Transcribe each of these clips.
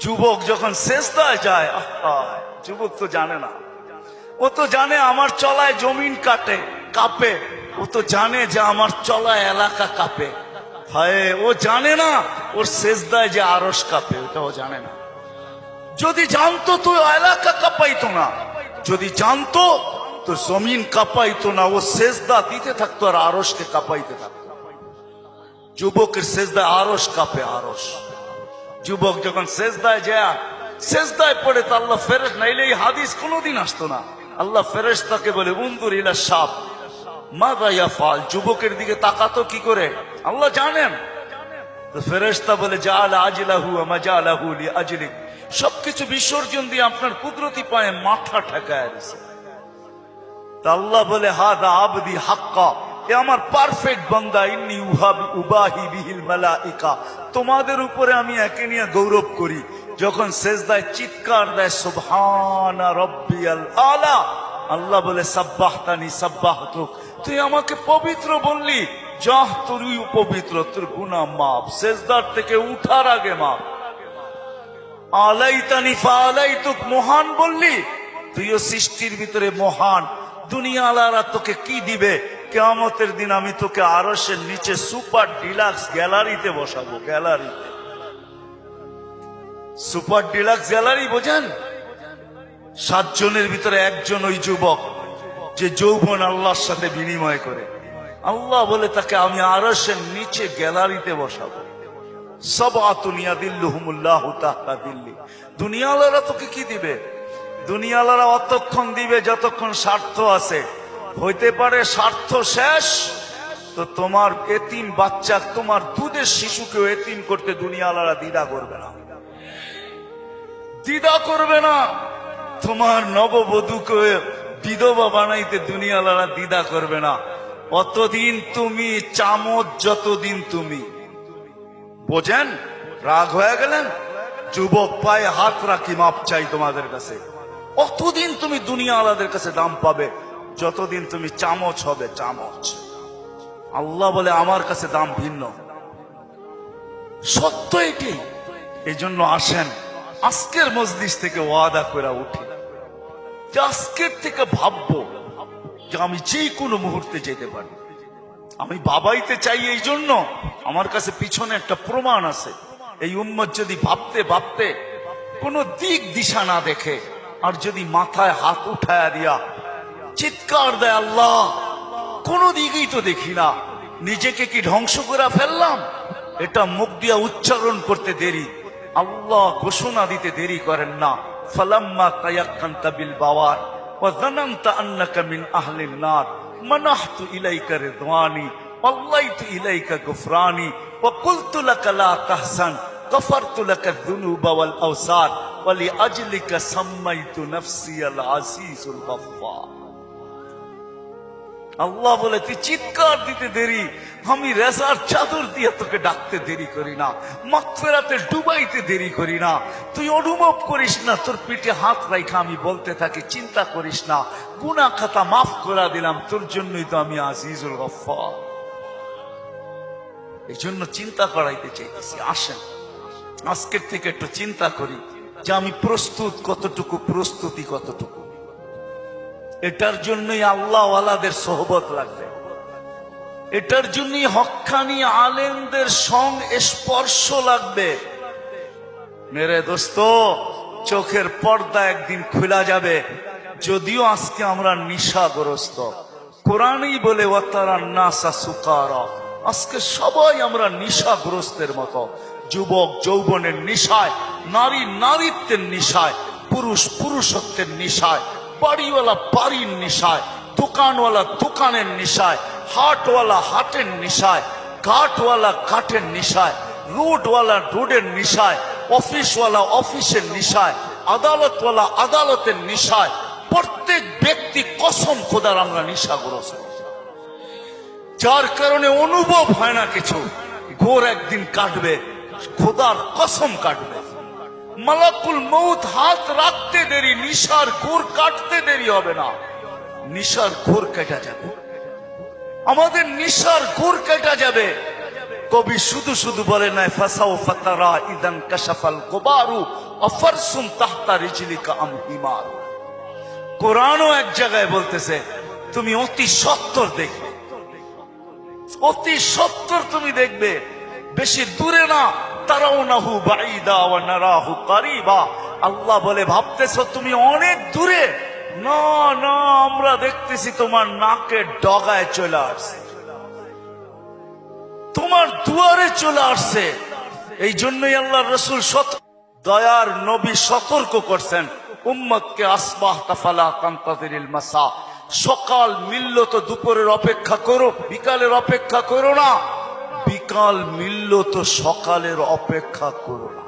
যুবক যখন সেজদায় যায়, যুবক তো জানে না, ও তো জানে আমার চলায় জমিন কাঁপে, ও তো জানে যে আমার চলায় এলাকা কাঁপে। হায়, ও জানে না ওর সেজদায় যে আরশ কাঁপে, ওটা ও জানে না। যদি জানতো তো এলাকা কাঁপাইতো না, যদি জানতো তো জমিন কাঁপাইতো না, ও সেজদা দিতে থাকতো আর আরশকে কাঁপাইতে থাকতো। যুবকের সেজদায় আরশ কাঁপে, আরশ। যুবক যখন সেজদায় যায়, সেজদায় পড়ে তো আল্লাহ ফেরেশতা, নাইলে এই হাদিস কোনোদিন আসতো না। আল্লাহ ফেরেশতাকে বলে উনজুর ইলা শাব মাযা ইয়াফআল, যুবকের দিকে তাকাতো কি করে আল্লাহ জানেন। তো ফেরেশতা বলে জাআলা আজলাহু ওয়া মাজালাহু লিআজলিক, সবকিছু বিসর্জন দিয়ে আপনার কুদরতি পায়ে মাথা ঠেকায় দিয়েছে। তা আল্লাহ বলে হাদা আবদি হাক্কা, এ আমার পারফেক্ট বান্দা, ইন্নী উবাহি বিহিল মালাইকা, তোমাদের উপরে আমি একে নিয়ে গৌরব করি। যখন সেজদায় চিৎকার দেয় সুবহানা রাব্বিয়াল আলা, আল্লাহ বলে সাব্বাহতানি সাব্বাহতুক, তুই আমাকে পবিত্র বললি, যাহ তুই পবিত্র, তোর গুনাহ মাফ, সেজদার থেকে উঠার আগে মাফ। আলাইতানি ফাআলাইতুক, মহান বললি, তুইও সৃষ্টির ভিতরে মহান। দুনিয়া আলারা তোকে কি দিবে? কিয়ামতের দিন আমি তোকে আরশের নিচে সুপার ডিলাক্স গ্যালারিতে বসাবো। গ্যালারিতে, সুপার ডিলাক্স গ্যালারি বোঝেন? 7 জনের ভিতরে একজন ওই যুবক যে যৌবন আল্লাহর সাথে বিনিময় করে। আল্লাহ বলে তাকে আমি আরশের নিচে গ্যালারিতে বসাবো। সাবআতুন ইয়াদিল্লুহুমুল্লাহু তাহতা দিল্লি। দুনিয়াওয়ালারা তোকে কি দিবে? দুনিয়াওয়ালারা অতক্ষণ দিবে যতক্ষণ স্বার্থ আছে। হইতে পারে স্বার্থ শেষ তো তোমার এতিম বাচ্চা, তোমার দুধের শিশুকেও এতিম করতে দুনিয়াওয়ালারা দ্বিধা করবে না, দ্বিধা করবে না। তোমার নববধূকে বিধবা বানাইতে দুনিয়াওয়ালারা দ্বিধা করবে না। অতদিন তুমি চামচ, যতদিন তুমি বোঝেন। রাগ হয়ে গেলেন? যুবক পায়ে হাত রাখি, মাপ চাই তোমাদের কাছে। অতদিন তুমি দুনিয়াওয়ালাদের কাছে দাম পাবে যতদিন তুমি চামচ হবে, চামচ। আল্লাহ বলে আমার কাছে দাম ভিন্ন, সত্য এটি। এই জন্য আসেন আজকের মজলিস থেকে ওয়াদা করে উঠি যে আজকের থেকে ভাববো যে আমি যে কোনো মুহূর্তে যেতে পারি। আমি বাবাইতে চাই, এই জন্য আমার কাছে পিছনে একটা প্রমাণ আছে। এই উম্মত যদি ভাবতে ভাবতে কোনো দিক দিশা না দেখে, আর যদি মাথায় হাত উঠায়া দিয়া চিৎকার দেয় আল্লাহ, কোনো দিকেই তো দেখি না, নিজেকে কি ধ্বংস করে ফেললাম? এটা মুখ দিয়া উচ্চারণ করতে দেরি, আল্লাহ ঘোষণা দিতে দেরি করেন না। ফালাম্মা তায়াক্কানতা বিল বাওয়ার ওয়া যানানতা আন্নাকা মিন আহলিন নার মানাহতু ইলাইকা রিদওয়ানি ওয়াল্লাইতু ইলাইকা গুফরানি ওয়া কুলতু লাকা লা তাহসান গফারতু লাকা যুনুবা ওয়াল আওসার ওয়া লিআজলিকা সাম্মাইতু নাফসি আল আজিজুল গফফার। আল্লাহ বলে তুই চিৎকার দিতে দেরি, আমি রেজার চাদর দিয়ে তোকে ডাকতে দেরি করি না, মাগফিরাতে ডুবাইতে দেরি করি না। তুই অনুভব করিস না, তোর পিঠে হাত রাখা আমি বলতে থাকি চিন্তা করিস না, গুনাহ খাতা মাফ করে দিলাম, তোর জন্যই তো আমি আজিজুল গফফার। এই জন্য চিন্তা করাইতে চাইতেছি। আসেন আজকের থেকে একটু চিন্তা করি যে আমি প্রস্তুত কতটুকু, প্রস্তুতি কতটুকু। এটার জন্যই আল্লাহ ওয়ালাদের সোহবত লাগবে, এটার জন্যই হক্কানি আলেমদের স্পর্শ লাগবে। মেরে দোস্ত, চোখের পর্দা একদিন খোলা যাবে। যদিও আজকে আমরা নিশাগ্রস্ত, কোরআনই বলে ওয়াতারান নাসা সুকারা, আজকে সবাই আমরা নিশাগ্রস্তের মতো। যুবক যৌবনের নিশায়, নারী নারীত্বের নিশায়, পুরুষ পুরুষত্বের নিশায়, বাড়িওয়ালা বাড়ির নিশায়, দোকানওয়ালা দোকানের নিশায়, হাটওয়ালা হাটের নিশায়, ঘাটওয়ালা ঘাটের নিশায়, রোডওয়ালা রোডের নিশায়, অফিসওয়ালা অফিসের নিশায়, আদালতওয়ালা আদালতের নিশায়। প্রত্যেক ব্যক্তি কসম খোদার আমরা নিশাগ্রস্ত, যার কারণে অনুভব হয় না কিছু। ঘোর একদিন কাটবে, খোদার কসম কাটবে। মালাকুল মউত হাত রাখতে দেরি, নিশার ঘোর কাটতে দেরি হবে না। নিশার ঘোর কেটে যাবে, আমাদের নিশার ঘোর কেটে যাবে। কবি শুধু শুধু বলে নাই ফাসাউফা তারা ইদান কাশাফাল কুবারু আফারসুম তাহতা রিজলিকা আম হিমার। কোরআনও এক জায়গায় বলতেছে তুমি অতি সত্বর দেখবে, অতি সত্বর তুমি দেখবে, বেশি দূরে না। তারাউনাহু বাঈদা ওয়া নারাহু কারীবা। আল্লাহ বলে ভাবতেছো তুমি অনেক দূরে, না না আমরা দেখতেছি তোমার নাকের ডগায় চলে আসছে, তোমার দুয়ারে চলে আসছে। এই জন্যই আল্লাহর রাসূল দয়ার নবী সতর্ক করছেন উম্মতকে, আসবাহতা ফালা তানতাযিরিল মাসা, সকাল মিলল তো দুপুরের অপেক্ষা করো, বিকালের অপেক্ষা করো না। বিকাল মিলল তো সকালের অপেক্ষা করো না।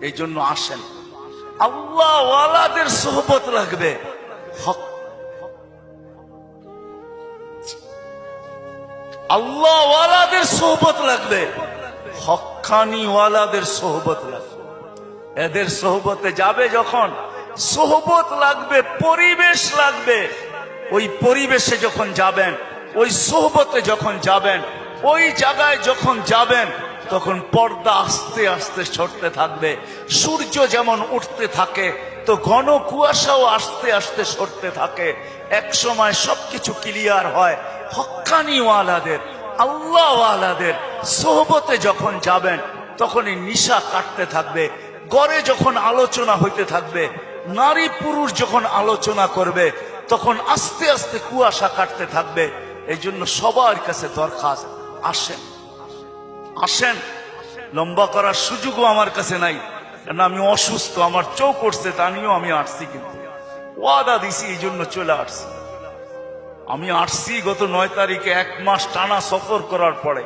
এই জন্য আসেন, আল্লাহ ওয়ালাদের সোহবত লাগবে, আল্লাহ ওয়ালাদের সোহবত লাগবে, হক্কানি ওয়ালাদের সোহবত লাগবে। এদের সোহবতে যাবে যখন, সোহবত লাগবে, পরিবেশ লাগবে। ওই পরিবেশে যখন যাবেন, ওই সোহবতে যখন যাবেন, ওই জায়গায় যখন যাবেন, তখন পর্দা আস্তে আস্তে সরতে থাকবে। সূর্য যেমন উঠতে থাকে তো ঘন কুয়াশাও আস্তে আস্তে সরতে থাকে। এক সময় সবকিছু ক্লিয়ার হয়। হক্কানি ওয়ালাদের, আল্লাহ ওয়ালাদের সোহবতে যখন যাবেন, তখনই নিশা কাটতে থাকবে। ঘরে যখন আলোচনা হইতে থাকবে, নারী পুরুষ যখন আলোচনা করবে, তখন আস্তে আস্তে কুয়াশা কাটতে থাকবে। এই জন্য সবার কাছে দরখাস্ত, আসেন আসেন। লম্বা করার সুযোগও আমার কাছে নাই, কারণ আমি অসুস্থ, আমার চোখ উঠছে, তা নিয়েও আমি আসছি, কিন্তু ওয়াদা দিছি এই জন্য চলে আসছি। আমি আসছি গত 9 তারিখে, 1 মাস টানা সফর করার পরে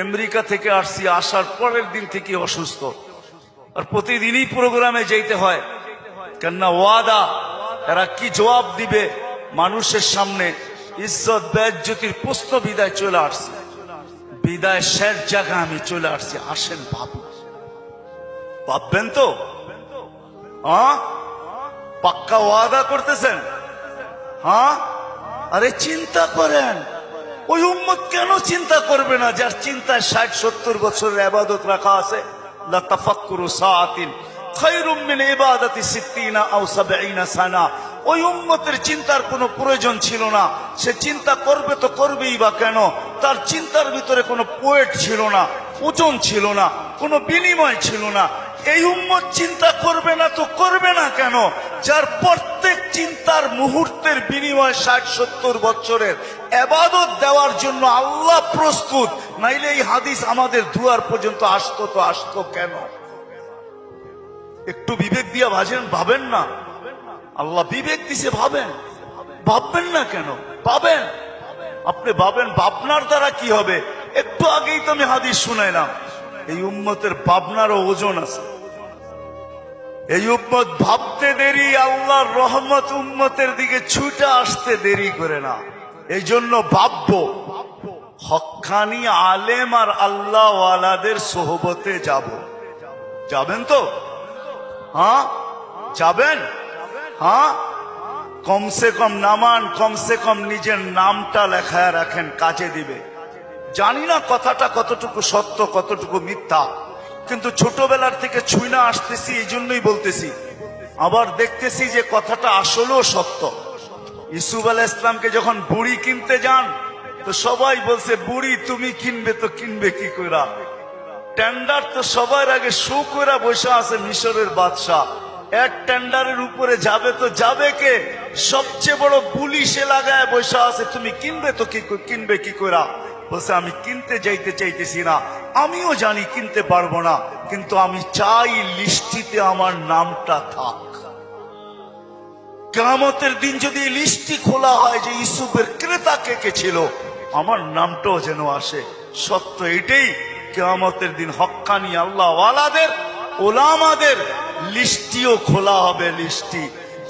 আমেরিকা থেকে আসছি। আসার পরের দিন থেকে অসুস্থ, আর প্রতিদিনই প্রোগ্রামে যেতে হয়, কেননা ওয়াদা। এরা কি জবাব দিবে মানুষের সামনে? ইজ্জত বেজ্জতির প্রশ্ন। বিদায় চলে আসছি, বিদায় শেষ জায়গা আমি চলে আসছি। আসেন ভাবি, ভাববেন তো? পাক্কা ওয়াদা করতেছেন? আরে চিন্তা করেন, ওই উম্মত কেন চিন্তা করবে না যার চিন্তায় 60-70 বছরের ইবাদত রাখা আছে? লা তাফাক্কুরু সাআতিন খায়রুম মিন ইবাদাতি 60 আও 70 সানা। ওই উম্মতের চিন্তার কোনো প্রয়োজন ছিল না। সে চিন্তা করবে তো করবেই বা কেন? তার চিন্তার ভিতরে কোনো পোয়েট ছিল না, ওজন ছিল না, কোনো বিনিময় ছিল না। এই উম্মত চিন্তা করবে না তো করবে না কেন? যার প্রত্যেক চিন্তার মুহূর্তের বিনিময় 60-70 বছরের ইবাদত দেওয়ার জন্য আল্লাহ প্রস্তুত। নাইলে এই হাদিস আমাদের দুয়ার পর্যন্ত আসতো তো আসতো কেন? একটু বিবেক দিয়া ভাবেন না? আল্লাহ বিবেক দিছে, ভাবেন। ভাববেন না কেন? ভাবেন, আপনি ভাবেন। ভাবনার দ্বারা কি হবে? একটু আগেই তো আমি হাদিস শুনাইলাম, এই উম্মতের ভাবনারও ওজন আছে। এই উম্মত ভাবতে দেরি, আল্লাহর রহমত উম্মতের দিকে ছুটে আসতে দেরি করে না। এই জন্য ভাববো, হক্কানি আলেম আর আল্লাহ ওয়ালাদের সোহবতে যাব। যাবেন তো? যাবেন? কমসে কম নামান, কমসে কম নিজের নামটা লেখায় রাখেন, কাজে দিবে। জানি না কথাটা কতটুকু সত্য কতটুকু মিথ্যা, কিন্তু ছোটবেলার থেকে ছুঁইনা আসতেছি, এই জন্যই বলতেছি। আবার দেখতেছি যে কথাটা আসলেও সত্য। ইউসুফ আলাইহিস সালামকে যখন বুড়ি কিনতে যান, তো সবাই বলছে বুড়ি তুমি কিনবে তো কিনবে কি কইরা? টেন্ডার তো সবার আগে শো কইরা বসে আছে মিশরের বাদশাহ। এক টেন্ডারের উপরে যাবে তো যাবে কে? সবচেয়ে বড় পুলিশে লাগায় বসে আছে, তুমি কিনবে তো কিনবে কি কইরা? বলছে আমি কিনতে যাইতে চাইতেছি না, আমিও জানি কিনতে পারবো না, কিন্তু আমি চাই লিস্টিতে আমার নামটা থাক। কিয়ামতের দিন যদি লিস্টি খোলা হয় যে ইউসুফের ক্রেতা কে কে ছিল, আমার নামটাও যেন আসে। সত্য এটাই, কিয়ামতের দিন হক্কানি আল্লাহ ওয়ালাদের, ওলামাদের লিস্টিও খোলা হবে। লিস্টি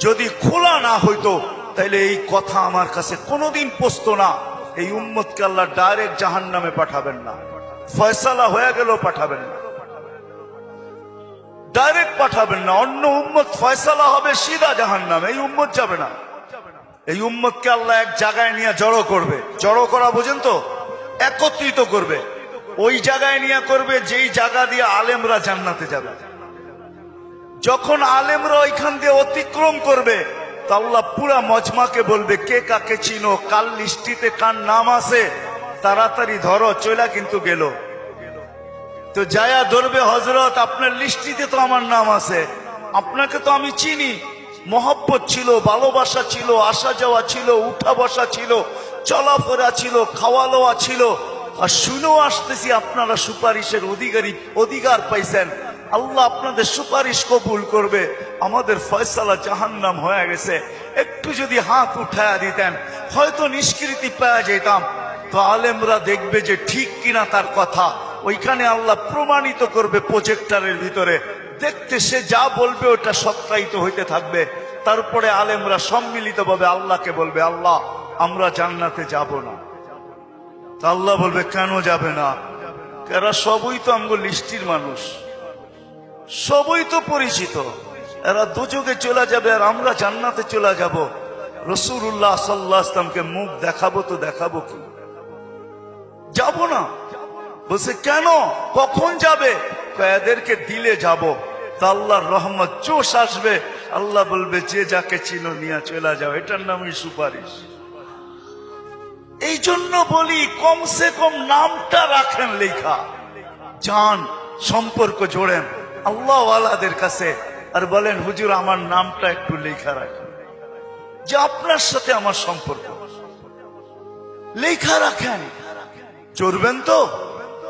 যদি খোলা না হইতো তাহলে এই কথা আমার কাছে কোনোদিন পৌঁছতো না। এই উম্মতকে আল্লাহ ডাইরেক্ট জাহান্নামে পাঠাবেন না, ফয়সালা হয়ে গেল পাঠাবেন না, ডাইরেক্ট পাঠাবেন না। অন্য উম্মত ফয়সালা হবে সিধা জাহান্নামে, এই উম্মত যাবে না। এই উম্মতকে আল্লাহ এক জায়গায় নিয়ে জড়ো করবে। জড়ো করা বোঝেন তো? একত্রিত করবে। ওই জায়গায় নিয়ে করবে যেই জায়গা দিয়ে আলেমরা জান্নাতে যাবে। যখন আলেমরা ওইখান দিয়ে অতিক্রম করবে তো আল্লাহ পুরা মজমাকে বলবে, কে কাকে চিনো, কাল লিস্টিতে কার নাম আছে, তাড়াতাড়ি ধরো, চলা কিন্তু গেল। তো যায়া ধরবে, হযরত আপনার লিস্টিতে তো আমার নাম আছে, আপনাকে তো আমি চিনি, মহব্বত ছিল, ভালোবাসা ছিল, আসা যাওয়া ছিল, উঠা বসা ছিল, চলাফেরা ছিল, খাওয়া লওয়া ছিল, আর শুনেও আসতেছি আপনারা সুপারিশের অধিকার পাইছেন। আল্লাহ আপনাদের সুপারিশ কবুল করবে, আমাদের ফয়সালা জাহান্নাম হয়ে গেছে, একটু যদি হাত উঠায়া দিতেন হয়তো নিষ্কৃতি পাওয়া যেতাম। তো আলেমরা দেখবে যে ঠিক কিনা তার কথা, ওইখানে আল্লাহ প্রমাণিত করবে প্রজেক্টরের ভিতরে, দেখতে সে যা বলবে ওটা সত্যায়িত হইতে থাকবে। তারপরে আলেমরা সম্মিলিতভাবে আল্লাহকে বলবে, আল্লাহ আমরা জান্নাতে যাব না। তা আল্লাহ বলবে, কেন যাবে না? এরা সবই তো আমগো লিস্টির মানুষ, সবই তো পরিচিত, এরা দুযোগে চলে যাবে আর আমরা জান্নাতে চলে যাব। রাসূলুল্লাহ সাল্লাল্লাহু আলাইহি ওয়াসাল্লামকে মুখ দেখাবো তো দেখাবো কি? যাব না। বলছে কেন, কখন যাবে? এদেরকে দিলে যাব। তা আল্লাহর রহমত জোশ আসবে, আল্লাহ বলবে যে যাকে চিনো নিয়ে চলে যাও, এটার নামই সুপারিশ। এই জন্য বলি কমসে কম নামটা রাখেন লেখা, যান সম্পর্ক জোড়েন আল্লাহ ওয়ালাদের কাছে, আর বলেন হুজুর আমার নামটা একটু লেখা রাখেন, যে আপনার সাথে আমার সম্পর্ক লেখা রাখেন। চড়বেন তো,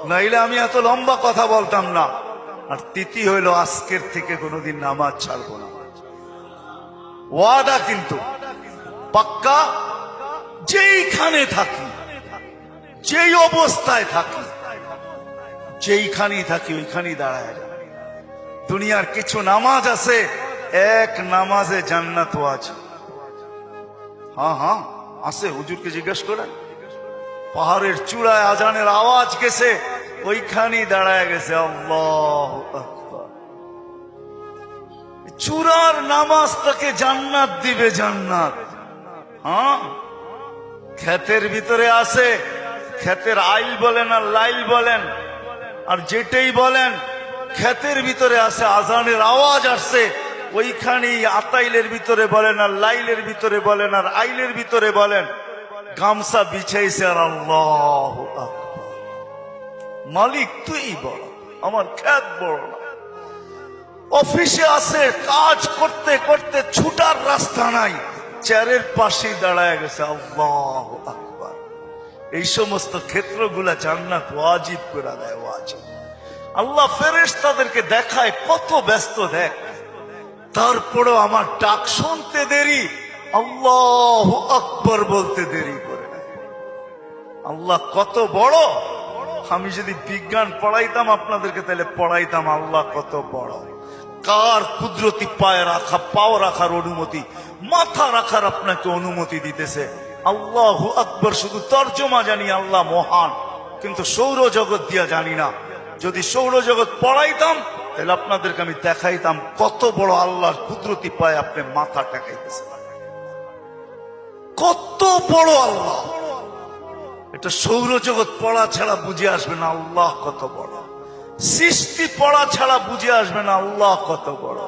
নাইলে আমি এত লম্বা কথা বলতাম না। আর তৃতীয় হইল, আজকের থেকে কোনোদিন নামাজ ছাড়বো না, ওয়াদা কিন্তু পাক্কা। যেইখানে থাকি, যেই অবস্থায় থাকি, যেইখানেই থাকি ওইখানেই দাঁড়ায়। দুনিয়ার কিছু নামাজ আছে, এক নামাজে জান্নাত আছে। হ্যাঁ হ্যাঁ আছে, হুজুরকে জিজ্ঞেস করেন। পাহাড়ের চূড়ায় আজানের আওয়াজ গেছে, ওইখানেই দাঁড়ায় গেছে। আল্লাহু আকবার। চূড়ার নামাজ তাকে জান্নাত দিবে, জান্নাত। হ্যাঁ, ক্ষেতের ভিতরে আছে, ক্ষেতের আইল বলেন আর লাইল বলেন আর যেটাই বলেন, ক্ষেতের ভিতরে আছে, আজানের আওয়াজ আসছে, ওইখানেই আতাইলের ভিতরে বলেন আর লাইলের ভিতরে বলেন আর আইলের ভিতরে বলেন, গামছা বিছাইছে আর আল্লাহু আকবার। মালিক তুই বড়, আমার ক্ষেত বড় না। অফিসে আছে, কাজ করতে করতে ছুটার রাস্তা নাই, চেয়ারের পাশেই দাঁড়ায় গেছে। আল্লাহু আকবার। এই সমস্ত ক্ষেত্রগুলা জান্নাত ওয়াজিব করে দেয়, ওয়াজিব। আল্লাহ ফেরেশতাদেরকে দেখায় কত ব্যস্ত, দেখ, তারপরেও আমার ডাক শুনতে দেরি, আল্লাহু আকবার বলতে দেরি করে না। আল্লাহ কত বড়। আমি যদি বিজ্ঞান পড়াইতাম আপনাদেরকে, তাহলে পড়াইতাম আল্লাহ কত বড়। কার কুদরতি পায়ে রাখা, পাও রাখার অনুমতি, মাথা রাখার আপনাকে অনুমতি দিতেছে। আল্লাহু আকবার শুধু তর্জমা জানি, আল্লাহ মহান, কিন্তু সৌরজগৎ দিয়া জানি না। যদি সৌরজগৎ পড়াইতাম তাহলে আপনাদেরকে আমি দেখাইতাম কত বড় আল্লাহর কুদরতি পায়ে আপনি মাথা টেকাইতেছেন, কত বড় আল্লাহ। এটা সৌরজগৎ পড়া ছাড়া বুঝে আসবে না আল্লাহ কত বড়। সৃষ্টি পড়া ছাড়া বুঝে আসবে না আল্লাহ কত বড়।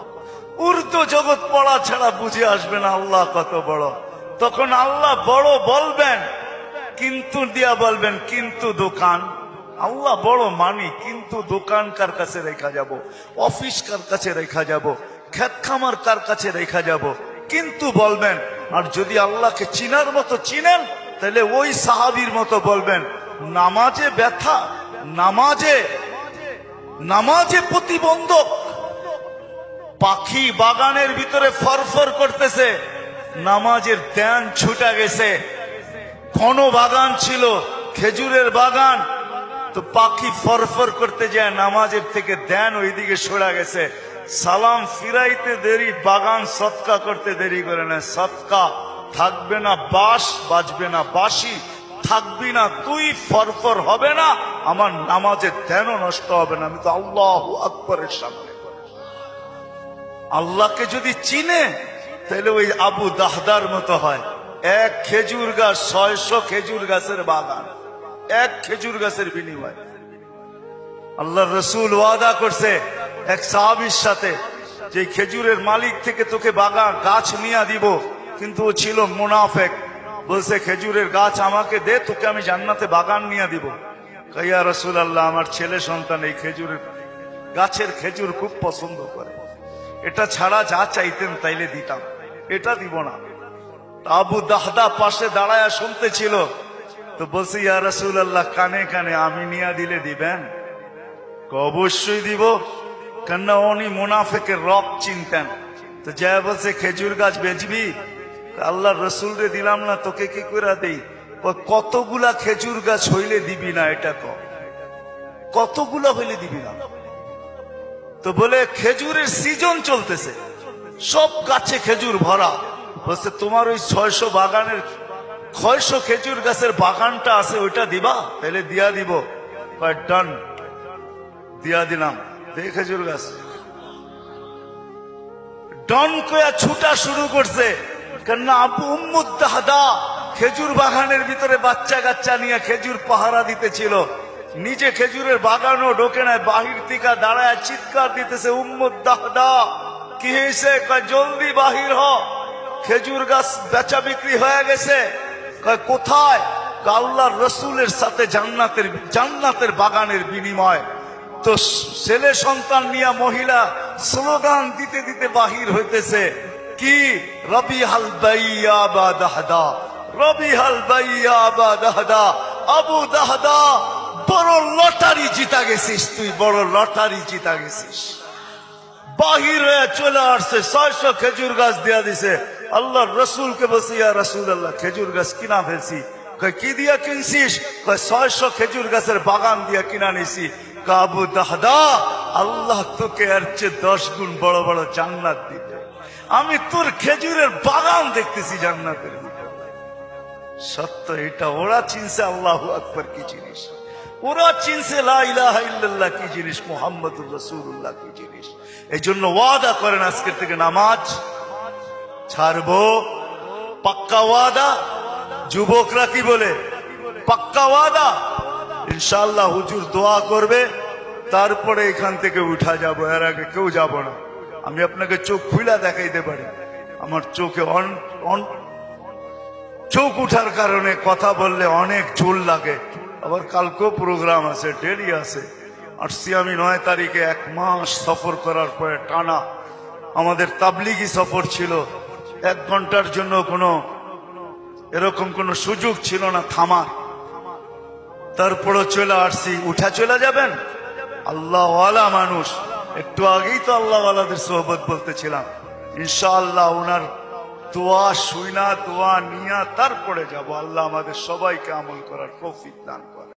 উর্দু জগৎ পড়া ছাড়া বুঝে আসবে না আল্লাহ কত বড়। তখন আল্লাহ বড় বলবেন, কিন্তু দিয়া বলবেন, কিন্তু দোকান। আল্লাহ বড় মানি, কিন্তু দোকান কার কাছে রেখা যাব, অফিস কার কাছে রেখা যাব, ক্ষেত খামার কার কাছে রেখা যাব, কিন্তু বলবেন। আর যদি আল্লাহকে চিনার মতো চিনেন, তাহলে ওই সাহাবীর মতো বলবেন, নামাজে ব্যথা, নামাজে প্রতিবন্ধক। পাখি বাগানের ভিতরে ফরফর করতেছে, নামাজের ধ্যান ছুটা গেছে। ঘন বাগান ছিল, খেজুরের বাগান, তো পাখি ফরফর করতে যায়, নামাজের থেকে ধ্যান ওইদিকে সরা গেছে। সালাম ফিরাইতে দেরি, বাগান সৎকা করতে দেরি করে না। সৎকা থাকবে না বাস, বাজবে না বাসি, থাকবি না তুই, ফরফর হবে না, আমার নামাজের ধ্যানও নষ্ট হবে না। আমি তো আল্লাহু আকবারের সামনে। আল্লাহকে যদি চিনে তাহলে ওই আবু দাহদার মতো হয়। এক খেজুর গাছ, 600 খেজুর গাছের বাগান, এক খেজুর গাছের বিনিময় আল্লাহ রসুল ওয়াদা করছে এক সাহাবীর সাথে যে খেজুরের মালিক থেকে তোকে বাগান গাছ নিয়ে দিব, কিন্তু ও ছিল মুনাফেক। বলছে খেজুরের গাছ আমাকে দে, তোকে আমি জান্নাতে বাগান নিয়ে দিব। ইয়া রাসূলুল্লাহ, আমার ছেলে সন্তান এই খেজুরের গাছের খেজুর খুব পছন্দ করে, এটা ছাড়া যা চাইতেন তাইলে দিতাম, এটা দিব না। আবু দাহদা পাশে দাঁড়ায়া শুনতেছিল, তো বলছে ইয়া রাসূলুল্লাহ, কানে কানে আমি নিয়ে দিলে দিবেন? অবশ্যই দিব, কেননা উনি মুনাফিকের রক চিনতেন। তো যা বলছে খেজুর গাছ বেচবি? আল্লাহ রসুল রে দিলাম না, তোকে কি করে দেই? কতগুলা খেজুর গাছ হইলে দিবি না, এটা কতগুলা হইলে দিবি না? তো বলে খেজুরের সিজন চলতেছে, সব গাছে খেজুর ভরা। বলছে তোমার ওই 600 বাগানের 600 খেজুর গাছের বাগানটা আছে, ওইটা দিবা? তাহলে দিয়া দিব। ডান, দিয়া দিলাম। দেখ খেজুর গাছ ডন কয়া ছুটা শুরু করছে, কেননা আবু উম্মুদ দাহদা খেজুর বাগানের ভিতরে বাচ্চা কাচ্চা নিয়ে খেজুর পাহারা দিতেছিল, নিজে খেজুরের বাগানও ঢোকে নাই, বাহির থেকে দাঁড়ায় চিৎকার দিতেছে, উম্মুদ দাহদা কি হয়েছে? কয় জলদি বাহির হ, খেজুর গাছ বেচা বিক্রি হয়ে গেছে। কয় কোথায়? আল্লাহর রসুলের সাথে জান্নাতের বাগানের বিনিময়। তো ছেলে সন্তান নিয়ে মহিলা স্লোগান দিতে দিতে বাহির হইতেছে, কি রবিহাল বাইয়া বা দাহদা, রবিহাল বাইয়া বা দাহদা। আবু দাহদা, বড় লটারি জিতা গেছিস তুই, বড় লটারি জিতা গেছিস। বাহির হয়ে চলে আসছে, 600 খেজুর গাছ দিয়া দিছে। আল্লাহ রসুলকে বলছে ইয়া রাসূলুল্লাহ, খেজুর গাছ কিনা ফেলছি। কয় কি দিয়া কিনছিস? কয় 600 খেজুর গাছের বাগান দিয়া কিনা নিছি। আবু দাহদা, আল্লাহ তোকে এর চেয়ে 10 গুণ বড় বড় জান্নাত দিবে। আমি তোর খেজুরের বাগান দেখতেছি জান্নাতের ভিতরে। সত্য এটা, ওরা চিনছে আল্লাহু আকবার কি জিনিস, ওরা চিনছে লা ইলাহা ইল্লাল্লাহ কি জিনিস, মুহাম্মদুর রাসূলুল্লাহ কি জিনিস। এই জন্য ওয়াদা করেন আজকের থেকে নামাজ ছাড়বো, পাক্কা ওয়াদা। যুবকরা কি বলে? পাক্কা ওয়াদা। ইনশাআল্লাহ হুজুর দোয়া করবে, তারপরে এখান থেকে উঠা যাব, এর আগে কেউ যাব না। আমি আপনাকে চোখ খুলা দেখাইতে পারি, আমার চোখে চোখ উঠার কারণে কথা বললে অনেক জোর লাগে। আবার কালকেও প্রোগ্রাম আছে, দেরি আছে। আসছি আমি 9 তারিখে, 1 মাস সফর করার পরে টানা আমাদের তাবলিগি সফর ছিল। 1 ঘন্টার জন্য এরকম কোনো সুযোগ ছিল না থামার। তারপরও চলে আসছি। উঠা চলে যাবেন? আল্লাহওয়ালা মানুষ, একটু আগেই তো আল্লাহওয়ালাদের সোহবত বলতেছিলাম। ইনশাআল্লাহ ওনার দোয়া শুইনা, দোয়া নিয়া তারপরে যাব। আল্লাহ আমাদের সবাইকে আমল করার তৌফিক দান করে।